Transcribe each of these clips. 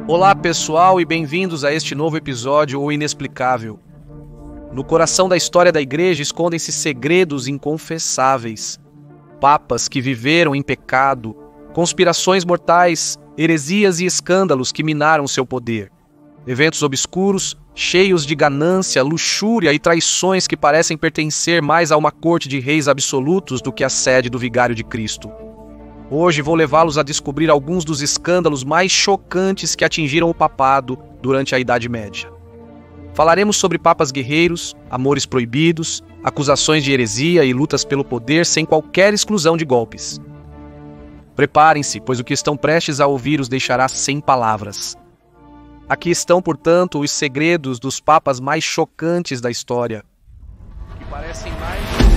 Olá pessoal e bem-vindos a este novo episódio O Inexplicável. No coração da história da Igreja escondem-se segredos inconfessáveis. Papas que viveram em pecado, conspirações mortais, heresias e escândalos que minaram seu poder. Eventos obscuros, cheios de ganância, luxúria e traições que parecem pertencer mais a uma corte de reis absolutos do que à sede do Vigário de Cristo. Hoje vou levá-los a descobrir alguns dos escândalos mais chocantes que atingiram o papado durante a Idade Média. Falaremos sobre papas guerreiros, amores proibidos, acusações de heresia e lutas pelo poder sem qualquer exclusão de golpes. Preparem-se, pois o que estão prestes a ouvir os deixará sem palavras. Aqui estão, portanto, os segredos dos papas mais chocantes da história, que parecem mais...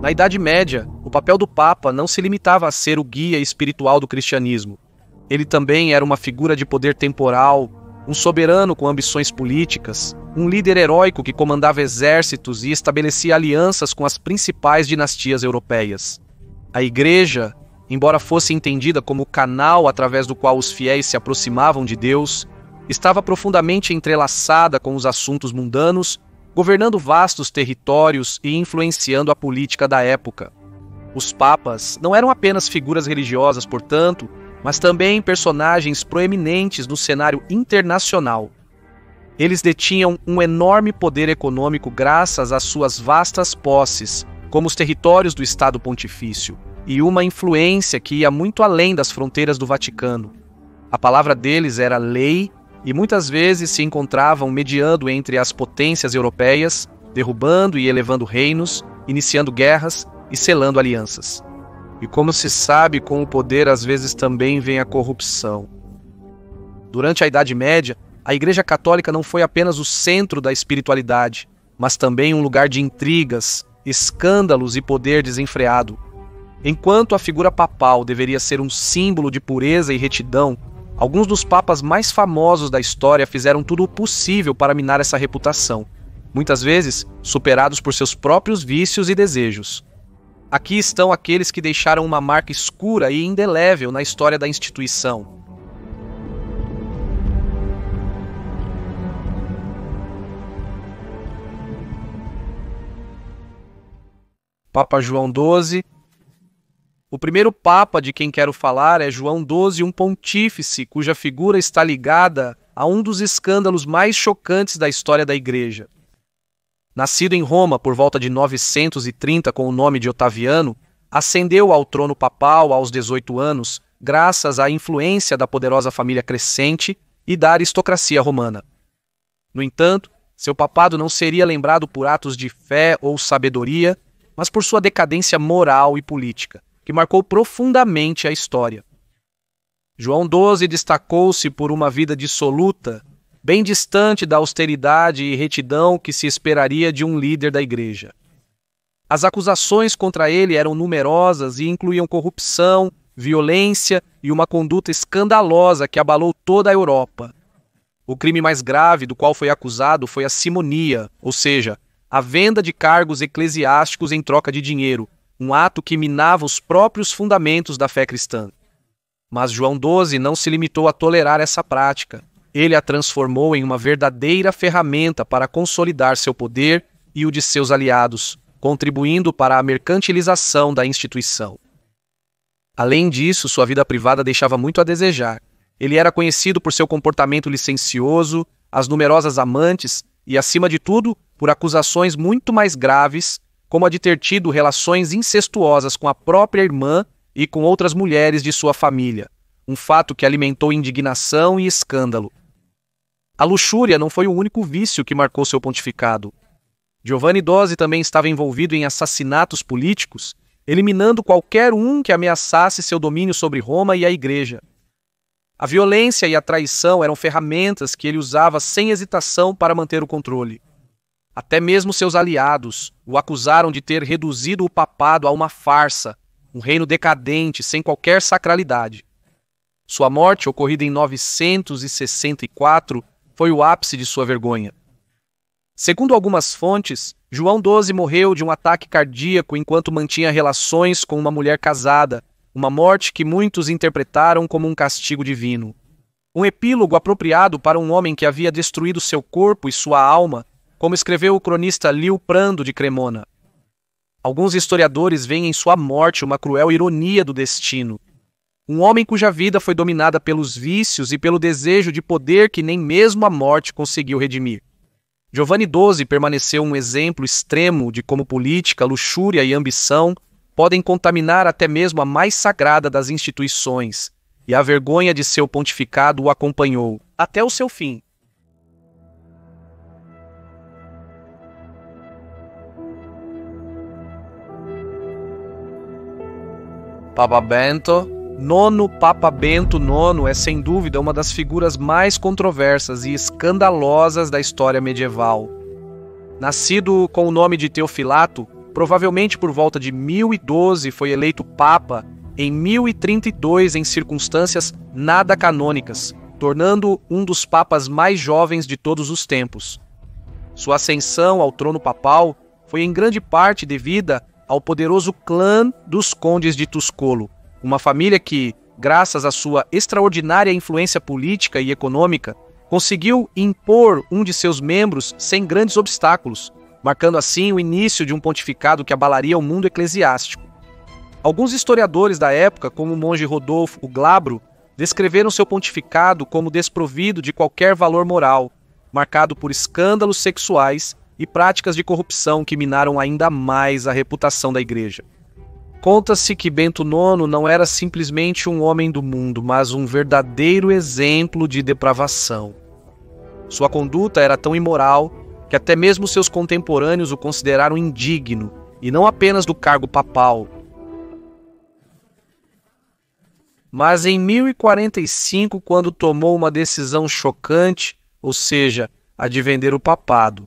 Na Idade Média, o papel do Papa não se limitava a ser o guia espiritual do cristianismo. Ele também era uma figura de poder temporal, um soberano com ambições políticas, um líder heróico que comandava exércitos e estabelecia alianças com as principais dinastias europeias. A Igreja, embora fosse entendida como o canal através do qual os fiéis se aproximavam de Deus, estava profundamente entrelaçada com os assuntos mundanos, governando vastos territórios e influenciando a política da época. Os papas não eram apenas figuras religiosas, portanto, mas também personagens proeminentes no cenário internacional. Eles detinham um enorme poder econômico graças às suas vastas posses, como os territórios do Estado Pontifício, e uma influência que ia muito além das fronteiras do Vaticano. A palavra deles era lei, e muitas vezes se encontravam mediando entre as potências europeias, derrubando e elevando reinos, iniciando guerras e selando alianças. E como se sabe, com o poder às vezes também vem a corrupção. Durante a Idade Média, a Igreja Católica não foi apenas o centro da espiritualidade, mas também um lugar de intrigas, escândalos e poder desenfreado. Enquanto a figura papal deveria ser um símbolo de pureza e retidão, alguns dos papas mais famosos da história fizeram tudo o possível para minar essa reputação, muitas vezes superados por seus próprios vícios e desejos. Aqui estão aqueles que deixaram uma marca escura e indelével na história da instituição. Papa João XII. O primeiro papa de quem quero falar é João XII, um pontífice cuja figura está ligada a um dos escândalos mais chocantes da história da Igreja. Nascido em Roma por volta de 930 com o nome de Otaviano, ascendeu ao trono papal aos 18 anos, graças à influência da poderosa família crescente e da aristocracia romana. No entanto, seu papado não seria lembrado por atos de fé ou sabedoria, mas por sua decadência moral e política, que marcou profundamente a história. João XII destacou-se por uma vida dissoluta, bem distante da austeridade e retidão que se esperaria de um líder da Igreja. As acusações contra ele eram numerosas e incluíam corrupção, violência e uma conduta escandalosa que abalou toda a Europa. O crime mais grave do qual foi acusado foi a simonia, ou seja, a venda de cargos eclesiásticos em troca de dinheiro, um ato que minava os próprios fundamentos da fé cristã. Mas João XII não se limitou a tolerar essa prática. Ele a transformou em uma verdadeira ferramenta para consolidar seu poder e o de seus aliados, contribuindo para a mercantilização da instituição. Além disso, sua vida privada deixava muito a desejar. Ele era conhecido por seu comportamento licencioso, as numerosas amantes e, acima de tudo, por acusações muito mais graves, como a de ter tido relações incestuosas com a própria irmã e com outras mulheres de sua família, um fato que alimentou indignação e escândalo. A luxúria não foi o único vício que marcou seu pontificado. Giovanni XII também estava envolvido em assassinatos políticos, eliminando qualquer um que ameaçasse seu domínio sobre Roma e a Igreja. A violência e a traição eram ferramentas que ele usava sem hesitação para manter o controle. Até mesmo seus aliados o acusaram de ter reduzido o papado a uma farsa, um reino decadente, sem qualquer sacralidade. Sua morte, ocorrida em 964, foi o ápice de sua vergonha. Segundo algumas fontes, João XII morreu de um ataque cardíaco enquanto mantinha relações com uma mulher casada, uma morte que muitos interpretaram como um castigo divino. Um epílogo apropriado para um homem que havia destruído seu corpo e sua alma, como escreveu o cronista Liuprando de Cremona. Alguns historiadores veem em sua morte uma cruel ironia do destino. Um homem cuja vida foi dominada pelos vícios e pelo desejo de poder que nem mesmo a morte conseguiu redimir. Giovanni XII permaneceu um exemplo extremo de como política, luxúria e ambição podem contaminar até mesmo a mais sagrada das instituições, e a vergonha de seu pontificado o acompanhou até o seu fim. Papa Bento Papa Bento IX é sem dúvida uma das figuras mais controversas e escandalosas da história medieval. Nascido com o nome de Teofilato, provavelmente por volta de 1012 foi eleito Papa em 1032 em circunstâncias nada canônicas, tornando um dos papas mais jovens de todos os tempos. Sua ascensão ao trono papal foi em grande parte devida ao poderoso clã dos condes de Tuscolo, uma família que, graças à sua extraordinária influência política e econômica, conseguiu impor um de seus membros sem grandes obstáculos, marcando assim o início de um pontificado que abalaria o mundo eclesiástico. Alguns historiadores da época, como o monge Rodolfo o Glabro, descreveram seu pontificado como desprovido de qualquer valor moral, marcado por escândalos sexuais e práticas de corrupção que minaram ainda mais a reputação da Igreja. Conta-se que Bento IX não era simplesmente um homem do mundo, mas um verdadeiro exemplo de depravação. Sua conduta era tão imoral que até mesmo seus contemporâneos o consideraram indigno, e não apenas do cargo papal. Mas em 1045, quando tomou uma decisão chocante, ou seja, a de vender o papado.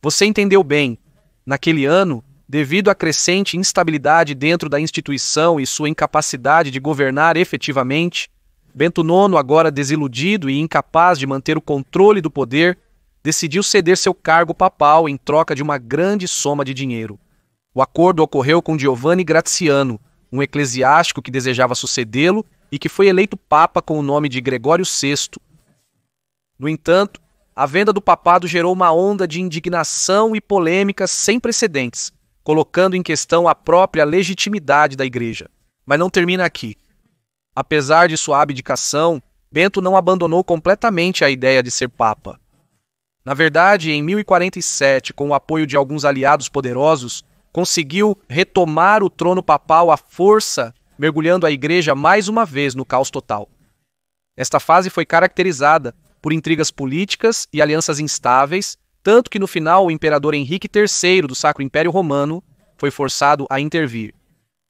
Você entendeu bem, naquele ano, devido à crescente instabilidade dentro da instituição e sua incapacidade de governar efetivamente, Bento IX, agora desiludido e incapaz de manter o controle do poder, decidiu ceder seu cargo papal em troca de uma grande soma de dinheiro. O acordo ocorreu com Giovanni Graziano, um eclesiástico que desejava sucedê-lo e que foi eleito papa com o nome de Gregório VI. No entanto, a venda do papado gerou uma onda de indignação e polêmicas sem precedentes, colocando em questão a própria legitimidade da Igreja. Mas não termina aqui. Apesar de sua abdicação, Bento não abandonou completamente a ideia de ser papa. Na verdade, em 1047, com o apoio de alguns aliados poderosos, conseguiu retomar o trono papal à força, mergulhando a Igreja mais uma vez no caos total. Esta fase foi caracterizada por intrigas políticas e alianças instáveis, tanto que no final o imperador Henrique III do Sacro Império Romano foi forçado a intervir.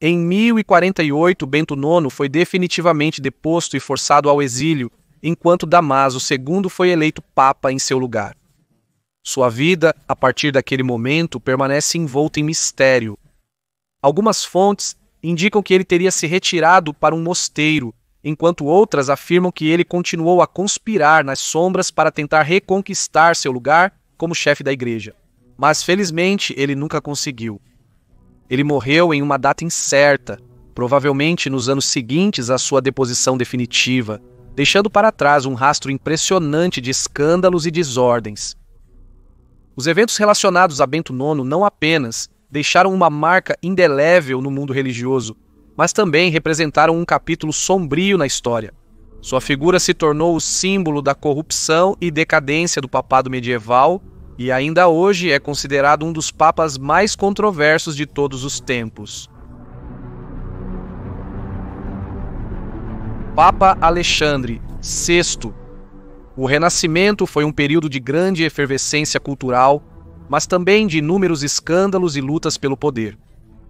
Em 1048, Bento IX foi definitivamente deposto e forçado ao exílio, enquanto Damaso II foi eleito papa em seu lugar. Sua vida, a partir daquele momento, permanece envolta em mistério. Algumas fontes indicam que ele teria se retirado para um mosteiro, enquanto outras afirmam que ele continuou a conspirar nas sombras para tentar reconquistar seu lugar como chefe da Igreja. Mas, felizmente, ele nunca conseguiu. Ele morreu em uma data incerta, provavelmente nos anos seguintes à sua deposição definitiva, deixando para trás um rastro impressionante de escândalos e desordens. Os eventos relacionados a Bento IX não apenas deixaram uma marca indelével no mundo religioso, mas também representaram um capítulo sombrio na história. Sua figura se tornou o símbolo da corrupção e decadência do papado medieval e ainda hoje é considerado um dos papas mais controversos de todos os tempos. Papa Alexandre VI. O Renascimento foi um período de grande efervescência cultural, mas também de inúmeros escândalos e lutas pelo poder.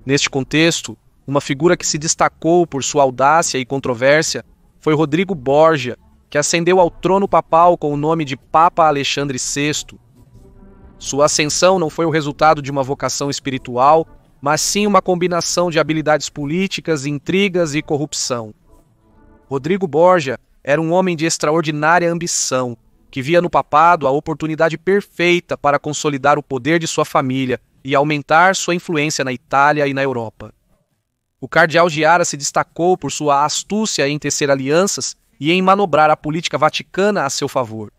Neste contexto, uma figura que se destacou por sua audácia e controvérsia foi Rodrigo Borgia, que ascendeu ao trono papal com o nome de Papa Alexandre VI. Sua ascensão não foi o resultado de uma vocação espiritual, mas sim uma combinação de habilidades políticas, intrigas e corrupção. Rodrigo Borgia era um homem de extraordinária ambição, que via no papado a oportunidade perfeita para consolidar o poder de sua família e aumentar sua influência na Itália e na Europa. O cardeal Giara se destacou por sua astúcia em tecer alianças e em manobrar a política vaticana a seu favor.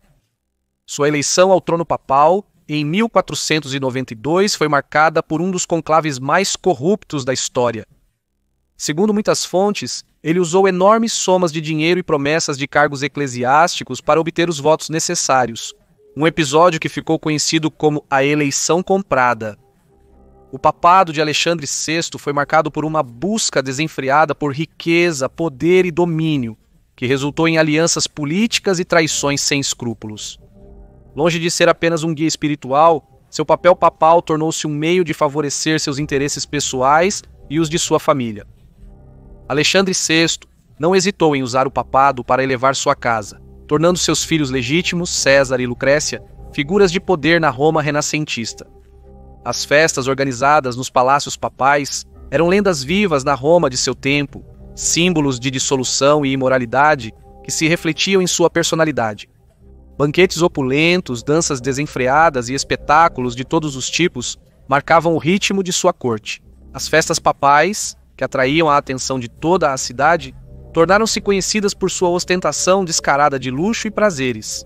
Sua eleição ao trono papal, em 1492, foi marcada por um dos conclaves mais corruptos da história. Segundo muitas fontes, ele usou enormes somas de dinheiro e promessas de cargos eclesiásticos para obter os votos necessários, um episódio que ficou conhecido como a eleição comprada. O papado de Alexandre VI foi marcado por uma busca desenfreada por riqueza, poder e domínio, que resultou em alianças políticas e traições sem escrúpulos. Longe de ser apenas um guia espiritual, seu papel papal tornou-se um meio de favorecer seus interesses pessoais e os de sua família. Alexandre VI não hesitou em usar o papado para elevar sua casa, tornando seus filhos legítimos, César e Lucrécia, figuras de poder na Roma renascentista. As festas organizadas nos palácios papais eram lendas vivas na Roma de seu tempo, símbolos de dissolução e imoralidade que se refletiam em sua personalidade. Banquetes opulentos, danças desenfreadas e espetáculos de todos os tipos marcavam o ritmo de sua corte. As festas papais, que atraíam a atenção de toda a cidade, tornaram-se conhecidas por sua ostentação descarada de luxo e prazeres.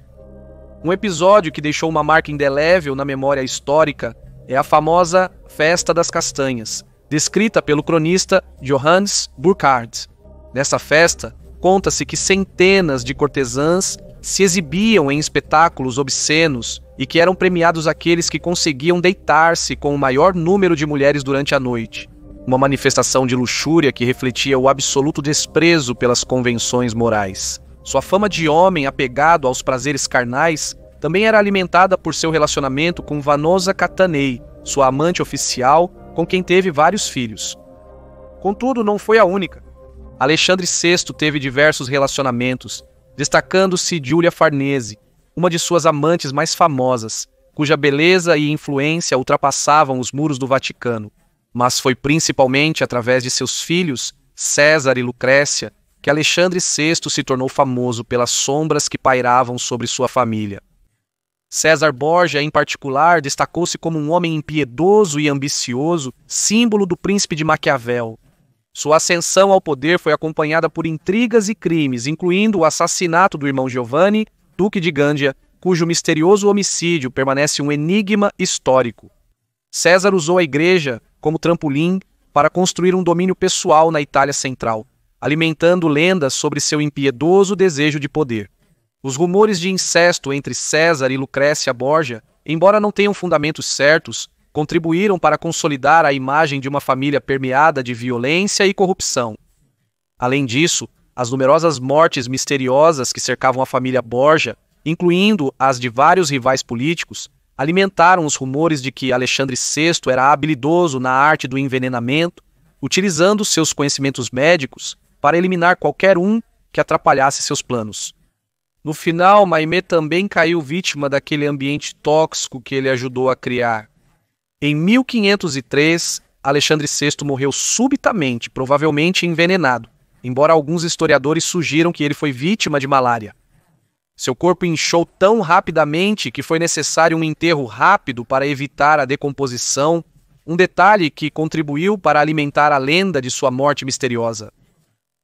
Um episódio que deixou uma marca indelével na memória histórica é a famosa Festa das Castanhas, descrita pelo cronista Johannes Burckhardt. Nessa festa, conta-se que centenas de cortesãs se exibiam em espetáculos obscenos e que eram premiados aqueles que conseguiam deitar-se com o maior número de mulheres durante a noite. Uma manifestação de luxúria que refletia o absoluto desprezo pelas convenções morais. Sua fama de homem apegado aos prazeres carnais também era alimentada por seu relacionamento com Vanosa Catanei, sua amante oficial, com quem teve vários filhos. Contudo, não foi a única. Alexandre VI teve diversos relacionamentos, destacando-se Giulia Farnese, uma de suas amantes mais famosas, cuja beleza e influência ultrapassavam os muros do Vaticano. Mas foi principalmente através de seus filhos, César e Lucrécia, que Alexandre VI se tornou famoso pelas sombras que pairavam sobre sua família. César Borgia, em particular, destacou-se como um homem impiedoso e ambicioso, símbolo do príncipe de Maquiavel. Sua ascensão ao poder foi acompanhada por intrigas e crimes, incluindo o assassinato do irmão Giovanni, duque de Gândia, cujo misterioso homicídio permanece um enigma histórico. César usou a igreja como trampolim para construir um domínio pessoal na Itália Central, alimentando lendas sobre seu impiedoso desejo de poder. Os rumores de incesto entre César e Lucrécia Borgia, embora não tenham fundamentos certos, contribuíram para consolidar a imagem de uma família permeada de violência e corrupção. Além disso, as numerosas mortes misteriosas que cercavam a família Borgia, incluindo as de vários rivais políticos, alimentaram os rumores de que Alexandre VI era habilidoso na arte do envenenamento, utilizando seus conhecimentos médicos para eliminar qualquer um que atrapalhasse seus planos. No final, Maimê também caiu vítima daquele ambiente tóxico que ele ajudou a criar. Em 1503, Alexandre VI morreu subitamente, provavelmente envenenado, embora alguns historiadores sugiram que ele foi vítima de malária. Seu corpo inchou tão rapidamente que foi necessário um enterro rápido para evitar a decomposição, um detalhe que contribuiu para alimentar a lenda de sua morte misteriosa.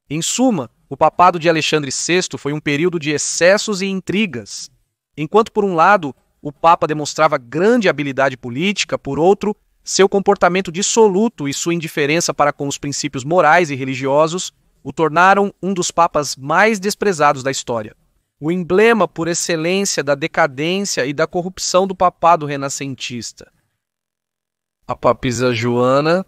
Em suma, o papado de Alexandre VI foi um período de excessos e intrigas. Enquanto, por um lado, o Papa demonstrava grande habilidade política, por outro, seu comportamento dissoluto e sua indiferença para com os princípios morais e religiosos o tornaram um dos papas mais desprezados da história. O emblema por excelência da decadência e da corrupção do papado renascentista. A papisa Joana.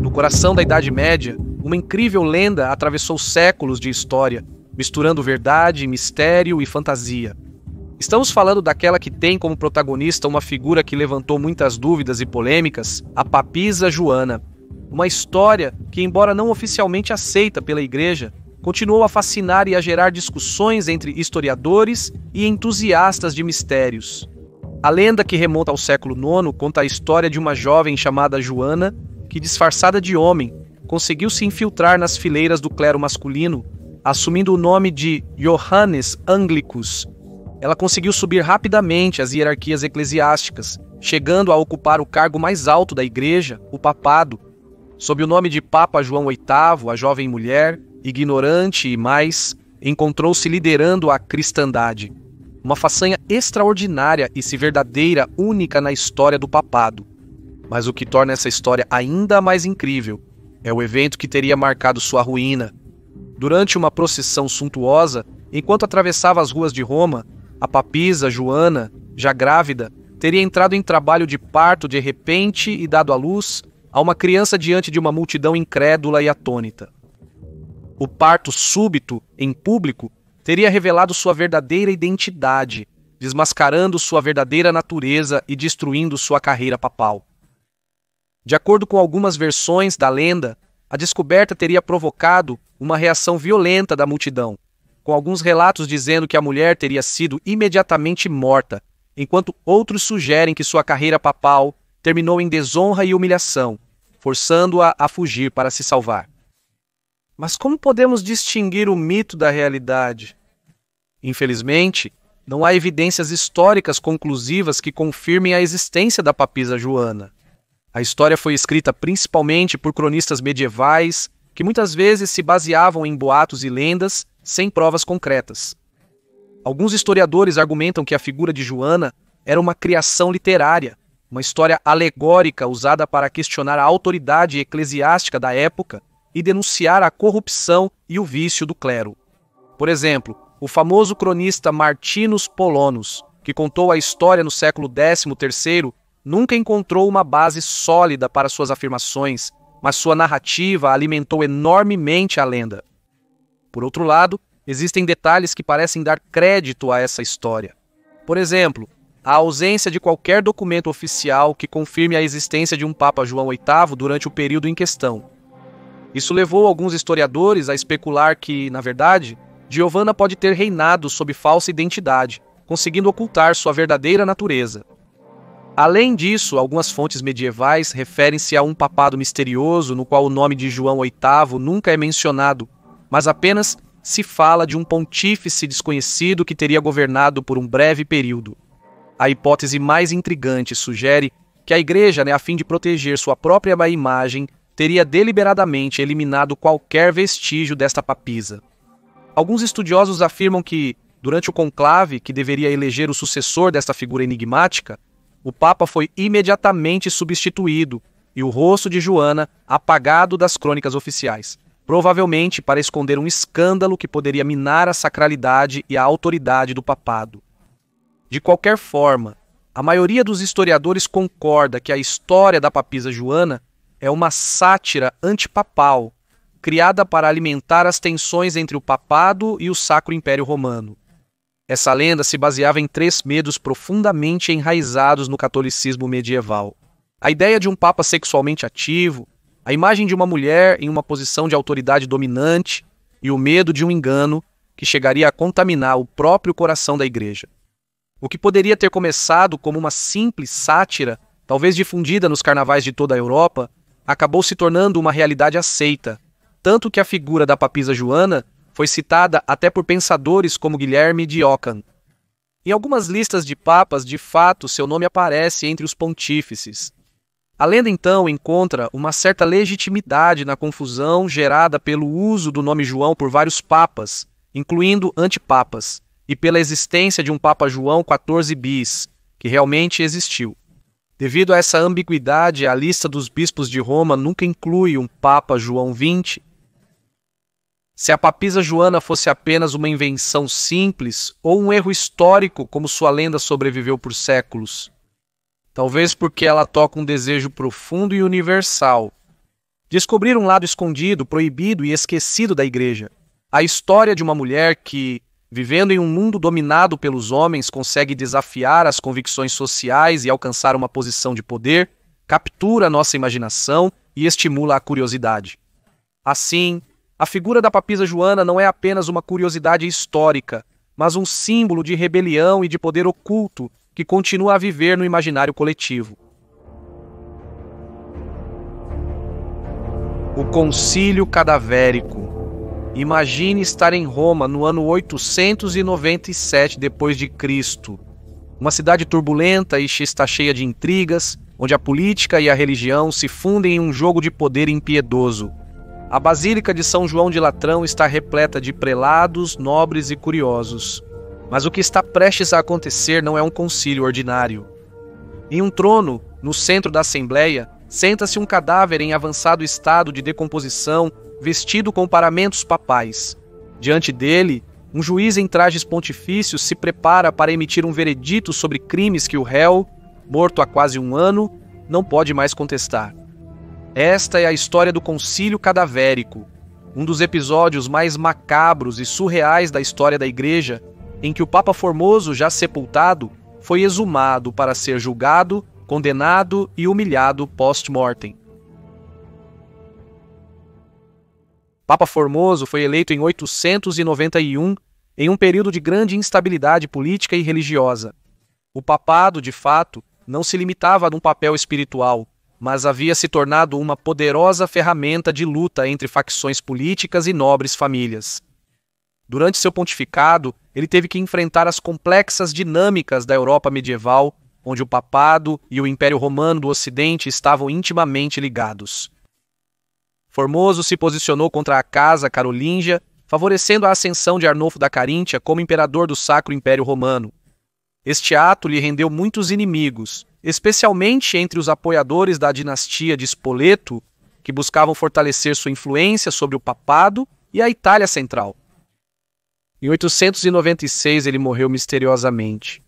No coração da Idade Média, uma incrível lenda atravessou séculos de história, misturando verdade, mistério e fantasia. Estamos falando daquela que tem como protagonista uma figura que levantou muitas dúvidas e polêmicas, a papisa Joana. Uma história que, embora não oficialmente aceita pela Igreja, continuou a fascinar e a gerar discussões entre historiadores e entusiastas de mistérios. A lenda, que remonta ao século IX, conta a história de uma jovem chamada Joana, que, disfarçada de homem, conseguiu se infiltrar nas fileiras do clero masculino, assumindo o nome de Johannes Anglicus. Ela conseguiu subir rapidamente as hierarquias eclesiásticas, chegando a ocupar o cargo mais alto da igreja, o papado. Sob o nome de Papa João VIII, a jovem mulher, ignorante e mais, encontrou-se liderando a cristandade. Uma façanha extraordinária e, se verdadeira, única na história do papado. Mas o que torna essa história ainda mais incrível é o evento que teria marcado sua ruína. Durante uma procissão suntuosa, enquanto atravessava as ruas de Roma, a papisa Joana, já grávida, teria entrado em trabalho de parto de repente e dado à luz a uma criança diante de uma multidão incrédula e atônita. O parto súbito, em público, teria revelado sua verdadeira identidade, desmascarando sua verdadeira natureza e destruindo sua carreira papal. De acordo com algumas versões da lenda, a descoberta teria provocado uma reação violenta da multidão, com alguns relatos dizendo que a mulher teria sido imediatamente morta, enquanto outros sugerem que sua carreira papal terminou em desonra e humilhação, forçando-a a fugir para se salvar. Mas como podemos distinguir o mito da realidade? Infelizmente, não há evidências históricas conclusivas que confirmem a existência da papisa Joana. A história foi escrita principalmente por cronistas medievais, que muitas vezes se baseavam em boatos e lendas, sem provas concretas. Alguns historiadores argumentam que a figura de Joana era uma criação literária, uma história alegórica usada para questionar a autoridade eclesiástica da época e denunciar a corrupção e o vício do clero. Por exemplo, o famoso cronista Martinus Polonus, que contou a história no século XIII, nunca encontrou uma base sólida para suas afirmações, mas sua narrativa alimentou enormemente a lenda. Por outro lado, existem detalhes que parecem dar crédito a essa história. Por exemplo, a ausência de qualquer documento oficial que confirme a existência de um Papa João VIII durante o período em questão. Isso levou alguns historiadores a especular que, na verdade, Giovanna pode ter reinado sob falsa identidade, conseguindo ocultar sua verdadeira natureza. Além disso, algumas fontes medievais referem-se a um papado misterioso no qual o nome de João VIII nunca é mencionado, mas apenas se fala de um pontífice desconhecido que teria governado por um breve período. A hipótese mais intrigante sugere que a igreja, a fim de proteger sua própria imagem, teria deliberadamente eliminado qualquer vestígio desta papisa. Alguns estudiosos afirmam que, durante o conclave que deveria eleger o sucessor desta figura enigmática, o Papa foi imediatamente substituído e o rosto de Joana apagado das crônicas oficiais, provavelmente para esconder um escândalo que poderia minar a sacralidade e a autoridade do papado. De qualquer forma, a maioria dos historiadores concorda que a história da papisa Joana é uma sátira antipapal, criada para alimentar as tensões entre o papado e o Sacro Império Romano. Essa lenda se baseava em 3 medos profundamente enraizados no catolicismo medieval: a ideia de um papa sexualmente ativo, a imagem de uma mulher em uma posição de autoridade dominante e o medo de um engano que chegaria a contaminar o próprio coração da igreja. O que poderia ter começado como uma simples sátira, talvez difundida nos carnavais de toda a Europa, acabou se tornando uma realidade aceita, tanto que a figura da papisa Joana foi citada até por pensadores como Guilherme de Ockham. Em algumas listas de papas, de fato, seu nome aparece entre os pontífices. A lenda, então, encontra uma certa legitimidade na confusão gerada pelo uso do nome João por vários papas, incluindo antipapas, e pela existência de um Papa João XIV bis, que realmente existiu. Devido a essa ambiguidade, a lista dos bispos de Roma nunca inclui um Papa João XX. Se a papisa Joana fosse apenas uma invenção simples ou um erro histórico, como sua lenda sobreviveu por séculos. Talvez porque ela toca um desejo profundo e universal. Descobrir um lado escondido, proibido e esquecido da igreja. A história de uma mulher que, vivendo em um mundo dominado pelos homens, consegue desafiar as convicções sociais e alcançar uma posição de poder, captura nossa imaginação e estimula a curiosidade. Assim, a figura da papisa Joana não é apenas uma curiosidade histórica, mas um símbolo de rebelião e de poder oculto que continua a viver no imaginário coletivo. O Concílio Cadavérico. Imagine estar em Roma no ano 897 d.C., uma cidade turbulenta e está cheia de intrigas, onde a política e a religião se fundem em um jogo de poder impiedoso. A Basílica de São João de Latrão está repleta de prelados, nobres e curiosos. Mas o que está prestes a acontecer não é um concílio ordinário. Em um trono, no centro da Assembleia, senta-se um cadáver em avançado estado de decomposição, vestido com paramentos papais. Diante dele, um juiz em trajes pontifícios se prepara para emitir um veredito sobre crimes que o réu, morto há quase um ano, não pode mais contestar. Esta é a história do Concílio Cadavérico, um dos episódios mais macabros e surreais da história da Igreja, em que o Papa Formoso, já sepultado, foi exumado para ser julgado, condenado e humilhado post-mortem. Papa Formoso foi eleito em 891, em um período de grande instabilidade política e religiosa. O papado, de fato, não se limitava a um papel espiritual, mas havia se tornado uma poderosa ferramenta de luta entre facções políticas e nobres famílias. Durante seu pontificado, ele teve que enfrentar as complexas dinâmicas da Europa medieval, onde o papado e o Império Romano do Ocidente estavam intimamente ligados. Formoso se posicionou contra a Casa Carolíngia, favorecendo a ascensão de Arnulfo da Caríntia como imperador do Sacro Império Romano. Este ato lhe rendeu muitos inimigos, especialmente entre os apoiadores da dinastia de Spoleto, que buscavam fortalecer sua influência sobre o papado e a Itália Central. Em 896 ele morreu misteriosamente.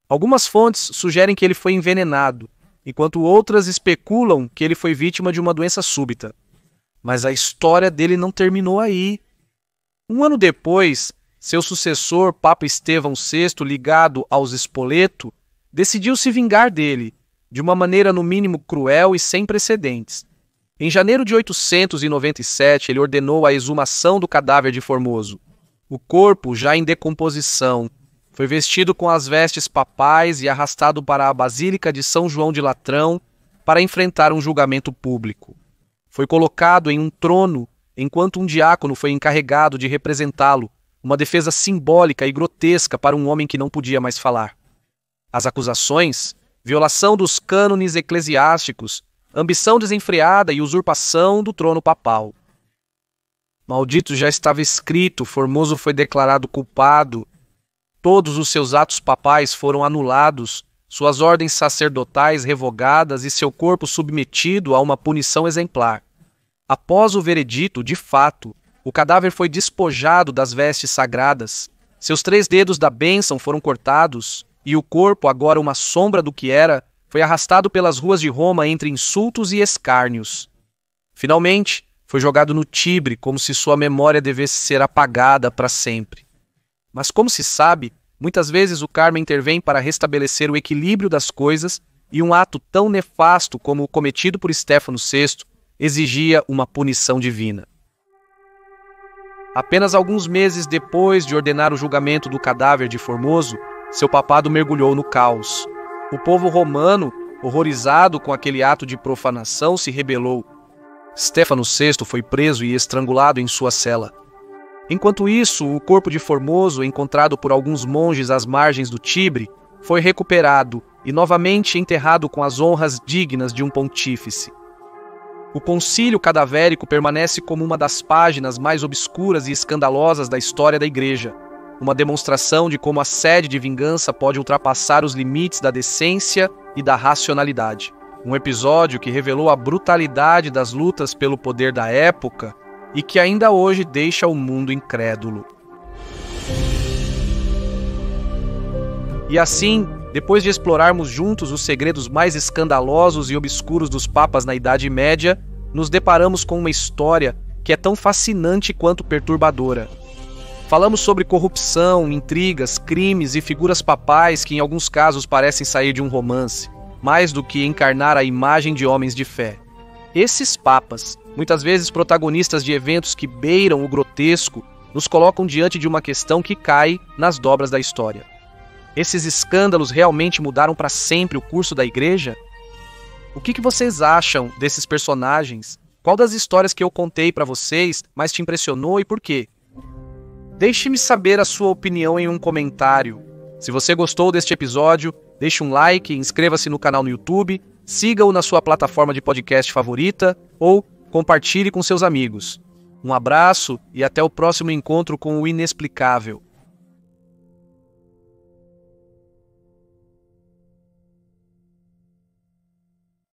Algumas fontes sugerem que ele foi envenenado, enquanto outras especulam que ele foi vítima de uma doença súbita. Mas a história dele não terminou aí. Um ano depois, seu sucessor, Papa Estevão VI, ligado aos Spoleto, decidiu se vingar dele, de uma maneira no mínimo cruel e sem precedentes. Em janeiro de 897, ele ordenou a exumação do cadáver de Formoso. O corpo, já em decomposição, foi vestido com as vestes papais e arrastado para a Basílica de São João de Latrão para enfrentar um julgamento público. Foi colocado em um trono, enquanto um diácono foi encarregado de representá-lo, uma defesa simbólica e grotesca para um homem que não podia mais falar. As acusações, violação dos cânones eclesiásticos, ambição desenfreada e usurpação do trono papal. Maldito já estava escrito, Formoso foi declarado culpado. Todos os seus atos papais foram anulados, suas ordens sacerdotais revogadas e seu corpo submetido a uma punição exemplar. Após o veredito, de fato, o cadáver foi despojado das vestes sagradas, seus 3 dedos da bênção foram cortados e o corpo, agora uma sombra do que era, foi arrastado pelas ruas de Roma entre insultos e escárnios. Finalmente, foi jogado no Tibre como se sua memória devesse ser apagada para sempre. Mas como se sabe, muitas vezes o karma intervém para restabelecer o equilíbrio das coisas e um ato tão nefasto como o cometido por Stefano VI exigia uma punição divina. Apenas alguns meses depois de ordenar o julgamento do cadáver de Formoso, seu papado mergulhou no caos. O povo romano, horrorizado com aquele ato de profanação, se rebelou. Stefano VI foi preso e estrangulado em sua cela. Enquanto isso, o corpo de Formoso, encontrado por alguns monges às margens do Tibre, foi recuperado e novamente enterrado com as honras dignas de um pontífice. O concílio cadavérico permanece como uma das páginas mais obscuras e escandalosas da história da Igreja, uma demonstração de como a sede de vingança pode ultrapassar os limites da decência e da racionalidade. Um episódio que revelou a brutalidade das lutas pelo poder da época e que ainda hoje deixa o mundo incrédulo. E assim, depois de explorarmos juntos os segredos mais escandalosos e obscuros dos papas na Idade Média, nos deparamos com uma história que é tão fascinante quanto perturbadora. Falamos sobre corrupção, intrigas, crimes e figuras papais que em alguns casos parecem sair de um romance, mais do que encarnar a imagem de homens de fé. Esses papas, muitas vezes protagonistas de eventos que beiram o grotesco, nos colocam diante de uma questão que cai nas dobras da história. Esses escândalos realmente mudaram para sempre o curso da igreja? O que vocês acham desses personagens? Qual das histórias que eu contei para vocês mais te impressionou e por quê? Deixe-me saber a sua opinião em um comentário. Se você gostou deste episódio, deixe um like, inscreva-se no canal no YouTube, siga-o na sua plataforma de podcast favorita ou compartilhe com seus amigos. Um abraço e até o próximo encontro com o inexplicável.